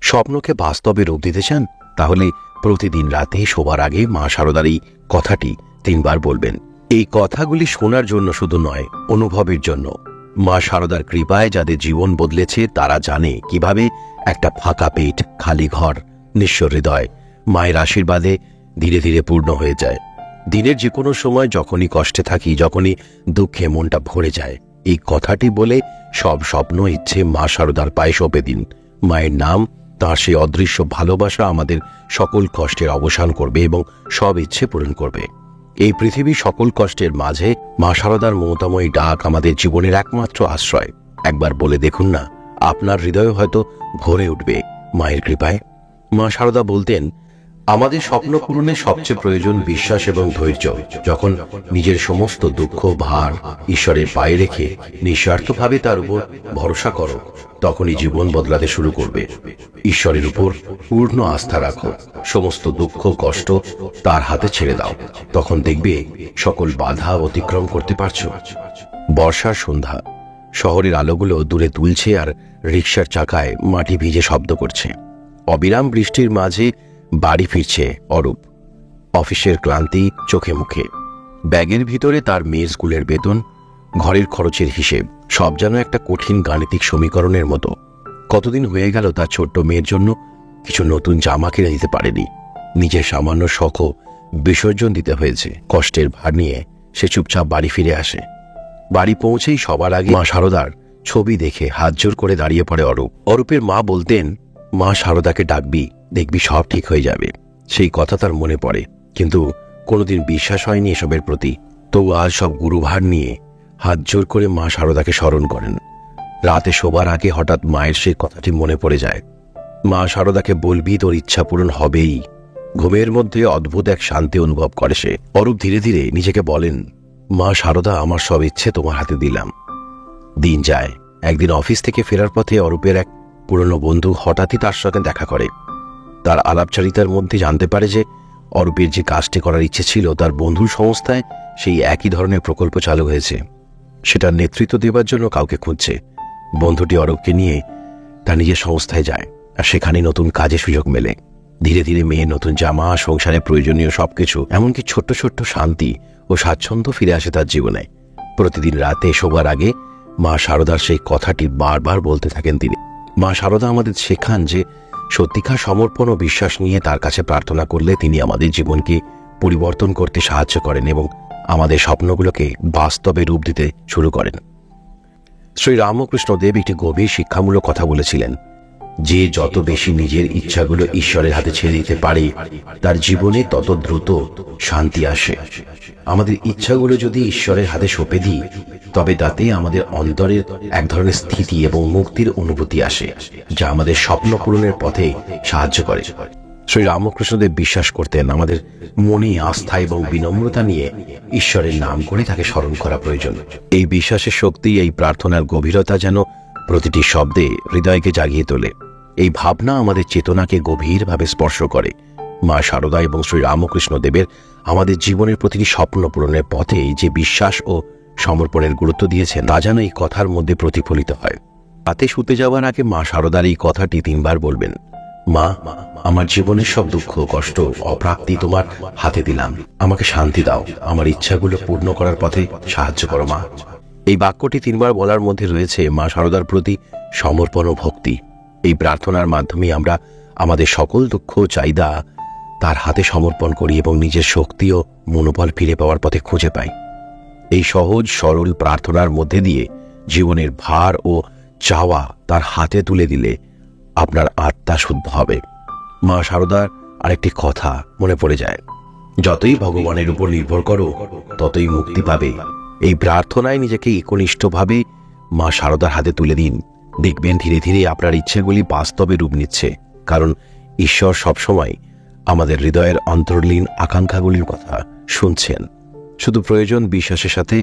স্বপ্নকে বাস্তবে রূপ দিতে চান? তাহলে প্রতিদিন রাতে শোবার আগে মা শারদার এই কথাটি 3 বার বলবেন। এই কথাগুলি শোনার জন্য শুধু নয়, অনুভবের জন্য। মা শারদার কৃপায় যাদের জীবন বদলেছে তারা জানে কিভাবে একটা ফাঁকা পেট, খালি ঘর, নিঃস্ব হৃদয় মায়ের আশীর্বাদে ধীরে ধীরে পূর্ণ হয়ে যায়। দিনের যে কোনো সময় যখনই কষ্টে থাকি, যখনই দুঃখে মনটা ভরে যায়, এই কথাটি বলে সব স্বপ্ন, ইচ্ছে মা শারদার পায়ে সঁপে দিন। মায়ের নাম, তাঁর সেই অদৃশ্য ভালোবাসা আমাদের সকল কষ্টের অবসান করবে এবং সব ইচ্ছে পূরণ করবে। এই পৃথিবীর সকল কষ্টের মাঝে মা শারদার মমতাময়ী ডাক আমাদের জীবনের একমাত্র আশ্রয়। একবার বলে দেখুন না, আপনার হৃদয় হয়তো ভরে উঠবে মায়ের কৃপায়। মা শারদা বলতেন, আমাদের স্বপ্ন পূরণে সবচেয়ে প্রয়োজন বিশ্বাস এবং ধৈর্য। যখন নিজের সমস্ত দুঃখ ভার ঈশ্বরের পায়ে রেখে নিঃস্বার্থভাবে তার উপর ভরসা করো, তখনই জীবন বদলাতে শুরু করবে। ঈশ্বরের উপর পূর্ণ আস্থা রাখো, সমস্ত দুঃখ কষ্ট তার হাতে ছেড়ে দাও, তখন দেখবে সকল বাধা অতিক্রম করতে পারছো। বর্ষার সন্ধ্যা, শহরের আলোগুলো দূরে তুলছে আর রিকশার চাকায় মাটি ভিজে শব্দ করছে। অবিরাম বৃষ্টির মাঝে বাড়ি ফিরছে অরূপ, অফিসের ক্লান্তি চোখে মুখে। ব্যাগের ভিতরে তার মেয়ের স্কুলের বেতন, ঘরের খরচের হিসেব, সব যেন একটা কঠিন গাণিতিক সমীকরণের মতো। কতদিন হয়ে গেল তার ছোট্ট মেয়ের জন্য কিছু নতুন জামা কিনে দিতে পারেনি। নিজের সামান্য শখও বিসর্জন দিতে হয়েছে। কষ্টের ভার নিয়ে সে চুপচাপ বাড়ি ফিরে আসে। বাড়ি পৌঁছেই সবার আগে মা শারদার ছবি দেখে হাত জোর করে দাঁড়িয়ে পড়ে অরূপ। অরূপের মা বলতেন, মা শারদাকে ডাকবি, দেখবি সব ঠিক হয়ে যাবে। সেই কথা তার মনে পড়ে, কিন্তু কোনোদিন বিশ্বাস হয়নি এসবের প্রতি। তবু আজ সব গুরুভার নিয়ে হাত জোর করে মা শারদাকে স্মরণ করেন। রাতে শোবার আগে হঠাৎ মায়ের সেই কথাটি মনে পড়ে যায়। মা শারদাকে বলবি তোর ইচ্ছা পূরণ হবেই। ঘুমের মধ্যে অদ্ভুত এক শান্তি অনুভব করে সে। অরূপ ধীরে ধীরে নিজেকে বলেন, মা শারদা, আমার সব ইচ্ছে তোমার হাতে দিলাম। দিন যায়। একদিন অফিস থেকে ফেরার পথে অরূপের এক পুরনো বন্ধু হঠাৎই তার সঙ্গে দেখা করে। তার আলাপচারিতার মধ্যে জানতে পারে যে অরূপের যে কাজটি করার ইচ্ছে ছিল, তার বন্ধুর সংস্থায় সেই একই ধরনের প্রকল্প চালু হয়েছে। সেটার নেতৃত্ব দেবার জন্য কাউকে খুঁজছে। বন্ধুটি অরূপকে নিয়ে তার নিজের সংস্থায় যায়, আর সেখানে নতুন কাজের সুযোগ মেলে। ধীরে ধীরে মেয়ের নতুন জামা, সংসারে প্রয়োজনীয় সবকিছু, এমনকি ছোট্ট ছোট্ট শান্তি ও স্বাচ্ছন্দ্য ফিরে আসে তার জীবনে। প্রতিদিন রাতে শোবার আগে মা শারদার সেই কথাটি বারবার বলতে থাকেন তিনি। মা শারদা আমাদের শেখান যে সত্যিকার সমর্পণ ও বিশ্বাস নিয়ে তার কাছে প্রার্থনা করলে তিনি আমাদের জীবনকে পরিবর্তন করতে সাহায্য করেন এবং আমাদের স্বপ্নগুলোকে বাস্তবে রূপ দিতে শুরু করেন। শ্রী রামকৃষ্ণদেব একটি গভীর শিক্ষামূলক কথা বলেছিলেন, যে যত বেশি নিজের ইচ্ছাগুলো ঈশ্বরের হাতে ছেড়ে দিতে পারে, তার জীবনে তত দ্রুত শান্তি আসে। আমাদের ইচ্ছাগুলো যদি ঈশ্বরের হাতে সঁপে দিই, তবে তাতে আমাদের অন্তরের এক ধরনের স্থিতি এবং মুক্তির অনুভূতি আসে, যা আমাদের স্বপ্ন পূরণের পথে সাহায্য করে। শ্রী রামকৃষ্ণদেব বিশ্বাস করতেন, আমাদের মনে আস্থা এবং বিনম্রতা নিয়ে ঈশ্বরের নাম করে তাকে স্মরণ করা প্রয়োজন। এই বিশ্বাসের শক্তি, এই প্রার্থনার গভীরতা যেন প্রতিটি শব্দে হৃদয়কে জাগিয়ে তোলে। এই ভাবনা আমাদের চেতনাকে গভীরভাবে স্পর্শ করে। মা শারদা এবং শ্রী রামকৃষ্ণ দেবের আমাদের জীবনের প্রতিটি স্বপ্ন পূরণের পথে যে বিশ্বাস ও সমর্পণের গুরুত্ব দিয়েছেন, তা যেন এই কথার মধ্যে প্রতিফলিত হয়। রাতে শুতে যাওয়ার আগে মা শারদার এই কথাটি 3 বার বলবেন, মা, আমার জীবনের সব দুঃখ কষ্ট অপ্রাপ্তি তোমার হাতে দিলাম, আমাকে শান্তি দাও, আমার ইচ্ছাগুলো পূর্ণ করার পথে সাহায্য করো মা। এই বাক্যটি 3 বার বলার মধ্যে রয়েছে মা শারদার প্রতি সমর্পণ ও ভক্তি। এই প্রার্থনার মাধ্যমে আমরা আমাদের সকল দুঃখ চাহিদা তার হাতে সমর্পণ করি এবং নিজের শক্তি ও মনোবল ফিরে পাওয়ার পথে খুঁজে পাই। এই সহজ সরল প্রার্থনার মধ্যে দিয়ে জীবনের ভার ও চাওয়া তার হাতে তুলে দিলে আপনার আত্মা শুদ্ধ হবে। মা শারদার আরেকটি কথা মনে পড়ে যায়, যতই ভগবানের উপর নির্ভর করো ততই মুক্তি পাবে। এই প্রার্থনায় নিজেকে একনিষ্ঠভাবে মা শারদার হাতে তুলে দিন। দেখবেন ধীরে ধীরে আপনার ইচ্ছেগুলি বাস্তবে রূপ নিচ্ছে, কারণ ঈশ্বর সবসময় আমাদের হৃদয়ের অন্তর্লীন আকাঙ্ক্ষাগুলির কথা শুনছেন। শুধু প্রয়োজন বিশ্বাসের সাথে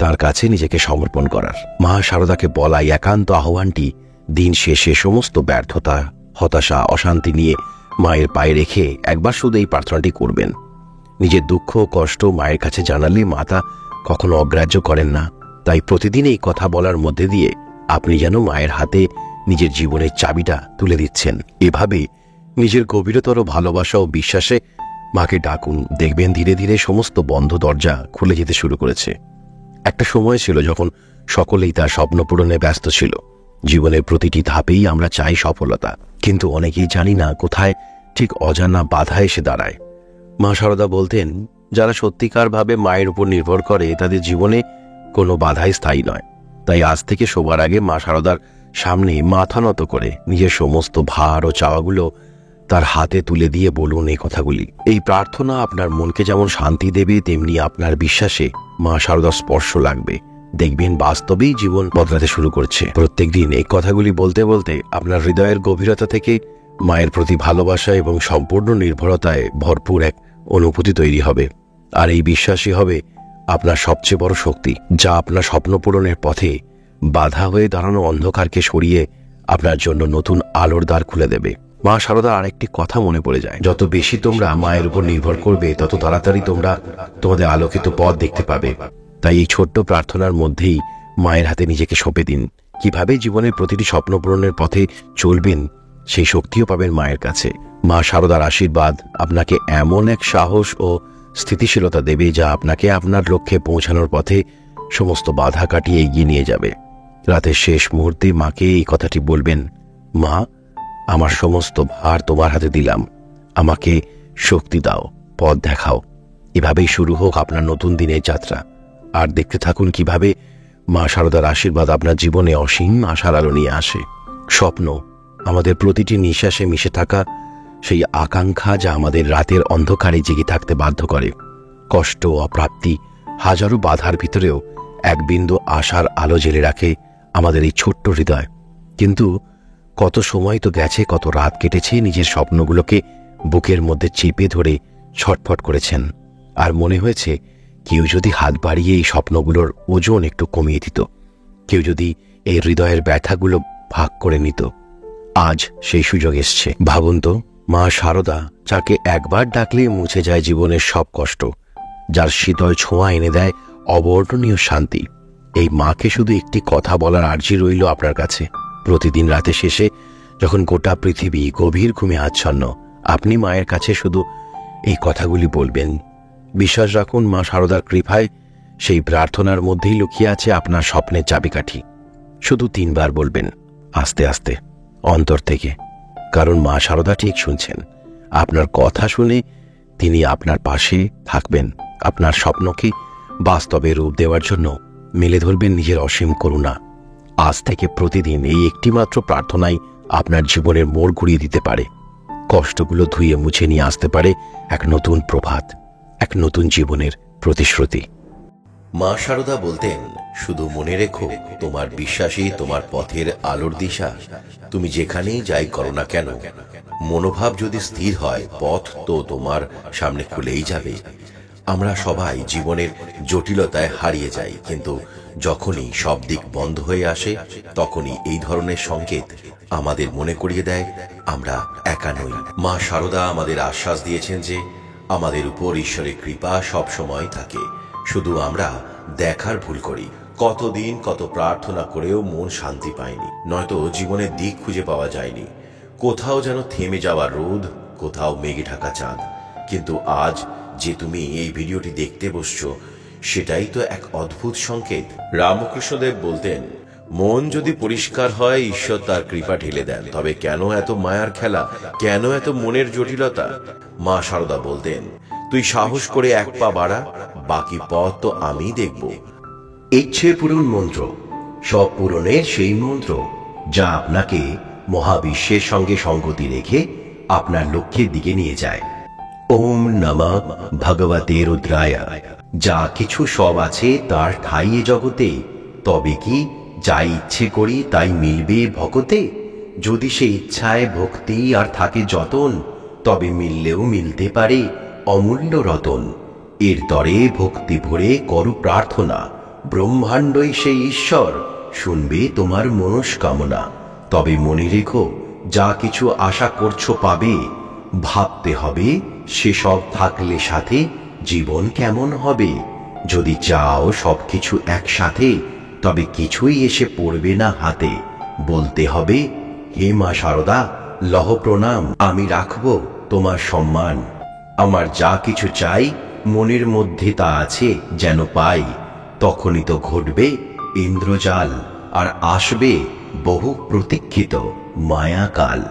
তার কাছে নিজেকে সমর্পণ করার। মা শারদাকে বলা একান্ত আহ্বানটি দিন শেষে সমস্ত ব্যর্থতা, হতাশা, অশান্তি নিয়ে মায়ের পায়ে রেখে একবার শুধু এই প্রার্থনাটি করবেন। নিজের দুঃখ কষ্ট মায়ের কাছে জানালে মা তা কখনো অগ্রাহ্য করেন না। তাই প্রতিদিন এই কথা বলার মধ্যে দিয়ে আপনি যেন মায়ের হাতে নিজের জীবনের চাবিটা তুলে দিচ্ছেন। এভাবে নিজের গভীরতর ভালোবাসা ও বিশ্বাসে মাকে ডাকুন, দেখবেন ধীরে ধীরে সমস্ত বন্ধ দরজা খুলে যেতে শুরু করেছে। একটা সময় ছিল যখন সকলেই তার স্বপ্ন পূরণে ব্যস্ত ছিল। জীবনের প্রতিটি ধাপেই আমরা চাই সফলতা, কিন্তু অনেকেই জানি না কোথায় ঠিক অজানা বাধা এসে দাঁড়ায়। মা সারদা বলতেন, যারা সত্যিকারভাবে মায়ের উপর নির্ভর করে তাদের জীবনে কোনো বাধাই স্থায়ী নয়। তাই আজ থেকে শোবার আগে মা সারদার সামনে মাথা নত করে নিজের সমস্ত ভার ও চাওয়াগুলো তার হাতে তুলে দিয়ে বলুন এই কথাগুলি। এই প্রার্থনা আপনার মনকে যেমন শান্তি দেবে, তেমনি আপনার বিশ্বাসে মা সারদার স্পর্শ লাগবে। দেখবেন বাস্তবেই জীবন বদলাতে শুরু করছে। প্রত্যেকদিন এই কথাগুলি বলতে বলতে আপনার হৃদয়ের গভীরতা থেকে মায়ের প্রতি ভালোবাসা এবং সম্পূর্ণ নির্ভরতায় ভরপুর এক অনুভূতি তৈরি হবে। আর এই বিশ্বাসই হবে আপনার সবচেয়ে বড় শক্তি, যা আপনার স্বপ্ন পূরণের পথে বাধা হয়ে দাঁড়ানো অন্ধকারকে সরিয়ে আপনার জন্য নতুন আলোর দ্বার খুলে দেবে। মা সারদার আরেকটি কথা মনে পড়ে যায়, যত বেশি তোমরা মায়ের উপর নির্ভর করবে তত তাড়াতাড়ি তোমরা তোমাদের আলোকিত পথ দেখতে পাবে। তাই এই ছোট্ট প্রার্থনার মধ্যেই মায়ের হাতে নিজেকে সঁপে দিন। কিভাবে জীবনের প্রতিটি স্বপ্ন পূরণের পথে চলবেন সেই শক্তিও পাবেন মায়ের কাছে। মা সারদার আশীর্বাদ আপনাকে এমন এক সাহস ও স্থিতিশীলতা দেবে যা আপনাকে আপনার লক্ষ্যে পৌঁছানোর পথে সমস্ত বাধা কাটিয়ে এগিয়ে নিয়ে যাবে। রাতের শেষ মুহূর্তে মাকে এই কথাটি বলবেন, মা, আমার সমস্ত ভার তোমার হাতে দিলাম, আমাকে শক্তি দাও, পথ দেখাও। এভাবেই শুরু হোক আপনার নতুন দিনের যাত্রা। আর দেখতে থাকুন কিভাবে মা সারদার আশীর্বাদ আপনার জীবনে অসীম আশার আলো নিয়ে আসে। স্বপ্ন আমাদের প্রতিটি নিঃশ্বাসে মিশে থাকা সেই আকাঙ্ক্ষা যা আমাদের রাতের অন্ধকারে জেগে থাকতে বাধ্য করে। কষ্ট, অপ্রাপ্তি, হাজারো বাধার ভিতরেও এক বিন্দু আশার আলো জেলে রাখে আমাদের এই ছোট্ট হৃদয়। কিন্তু কত সময় তো গেছে, কত রাত কেটেছে নিজের স্বপ্নগুলোকে বুকের মধ্যে চেপে ধরে ছটফট করেছেন। আর মনে হয়েছে কেউ যদি হাত বাড়িয়ে এই স্বপ্নগুলোর ওজন একটু কমিয়ে দিত, কেউ যদি এই হৃদয়ের ব্যথাগুলো ভাগ করে নিত। আজ সেই সুযোগ এসছে। ভাবুন তো, মা সারদা, যাকে একবার ডাকলে মুছে যায় জীবনের সব কষ্ট, যার শীতল ছোঁয়া এনে দেয় অবর্ণনীয় শান্তি। এই মাকে শুধু একটি কথা বলার আর্জি রইল আপনার কাছে। প্রতিদিন রাতে শেষে যখন গোটা পৃথিবী গভীর ঘুমে আচ্ছন্ন, আপনি মায়ের কাছে শুধু এই কথাগুলি বলবেন। বিশ্বাস রাখুন, মা সারদার কৃপায় সেই প্রার্থনার মধ্যেই লুকিয়ে আছে আপনার স্বপ্নের চাবিকাঠি। শুধু 3 বার বলবেন, আস্তে আস্তে, অন্তর থেকে, কারণ মা সারদা ঠিক শুনছেন। আপনার কথা শুনে তিনি আপনার পাশে থাকবেন। আপনার স্বপ্নকে বাস্তবে রূপ দেওয়ার জন্য মেলে ধরবেন নিজের অসীম করুণা। আজ থেকে প্রতিদিন এই একটিমাত্র প্রার্থনাই আপনার জীবনের মোড় ঘুরিয়ে দিতে পারে। কষ্টগুলো ধুয়ে মুছে নিয়ে আসতে পারে এক নতুন প্রভাত, এক নতুন জীবনের প্রতিশ্রুতি। মা সারদা বলতেন, শুধু মনে রেখো, তোমার বিশ্বাসই তোমার পথের আলোর দিশা। তুমি যেখানেই যাই করো না কেন, মনোভাব যদি স্থির হয়, পথ তো তোমার সামনে খুলেই যাবে। আমরা সবাই জীবনের জটিলতায় হারিয়ে যাই, কিন্তু যখনই সব দিক বন্ধ হয়ে আসে, তখনই এই ধরনের সংকেত আমাদের মনে করিয়ে দেয় আমরা একা নই। মা সারদা আমাদের আশ্বাস দিয়েছেন যে আমাদের উপর ঈশ্বরের কৃপা সব সময় থাকে, শুধু আমরা দেখার ভুল করি। কতদিন কত প্রার্থনা করেও মন শান্তি পায়নি, নয়তো জীবনের দিক খুঁজে পাওয়া যায়নি। কোথাও যেন থেমে যাওয়া রোদ, কোথাও মেঘে ঢাকা চাঁদ। কিন্তু আজ যে তুমি এই ভিডিওটি দেখতে বসছো, সেটাই তো এক অদ্ভুত সংকেত। রামকৃষ্ণদেব বলতেন, মন যদি পরিষ্কার হয়, ঈশ্বর তার কৃপা ঢেলে দেন। তবে কেন এত মায়ার খেলা, কেন এত মনের জটিলতা? মা সারদা বলতেন, তুই সাহস করে এক পা বাড়া, বাকি পথ তো আমি দেখব। ইচ্ছে পূরণ মন্ত্র, সব পূরণের সেই মন্ত্র, যা আপনাকে মহাবিশ্বের সঙ্গে সঙ্গতি রেখে আপনার লক্ষ্যের দিকে নিয়ে যায়। ওম নমঃ ভগবতে রুদ্রায়। যা কিছু সব আছে তার ঠাই এ জগতে, তবে কি যা ইচ্ছে করি তাই মিলবে ভকতে? যদি সে ইচ্ছায় ভক্তি আর থাকে যতন, তবে মিললেও মিলতে পারে অমূল্য রতন। এর তরে ভক্তি ভরে করো প্রার্থনা, ব্রহ্মাণ্ডই সেই ঈশ্বর শুনবে তোমার মনস্কামনা। তবে মনে রেখো, যা কিছু আশা করছো পাবে, ভাবতে হবে সেসব থাকলে সাথে জীবন কেমন হবে। যদি চাও সবকিছু একসাথে, তবে কিছুই এসে পড়বে না হাতে। বলতে হবে হে মা শারদা, লহ প্রণাম, আমি রাখব তোমার সম্মান। আমার যা কিছু চাই মনের মধ্যে তা আছে যেন পাই। তখনই তো ঘটবে ইন্দ্রজাল, আর আসবে বহু প্রতীক্ষিত মায়াকাল।